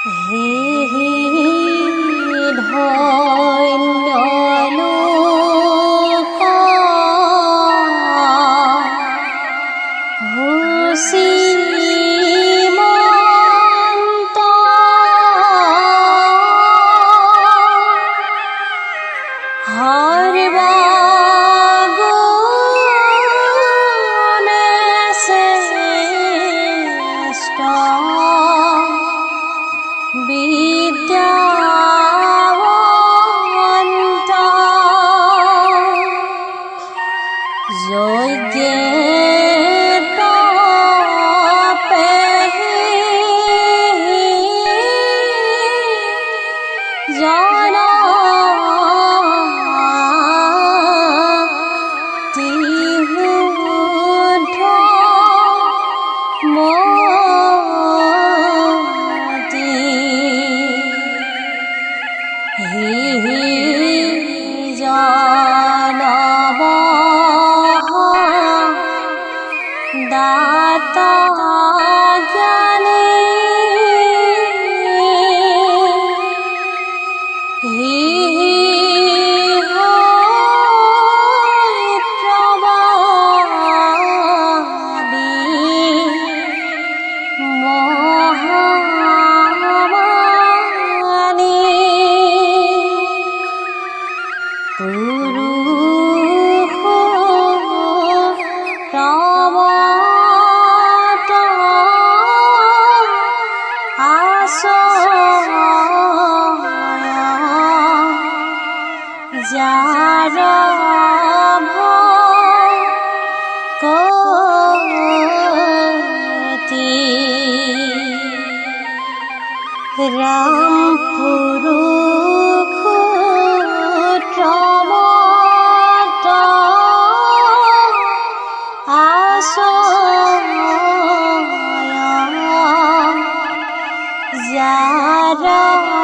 হে হে ধন্য লোক হুচিমন্ত সৰ্বগুণে শ্ৰেষ্ঠ বিদ্যাৱন্ত যজ্ঞে তপে জনা তিহুদ্ধ মতি হে জনম দাতা জ্ঞানী হে প্রবাদী মহামানী পুৰুষ প্ৰৱত আশ্ৰয় যাৰ ভকতি ৰাম পুৰুষ প্ৰৱত আশ্ৰয় যাৰ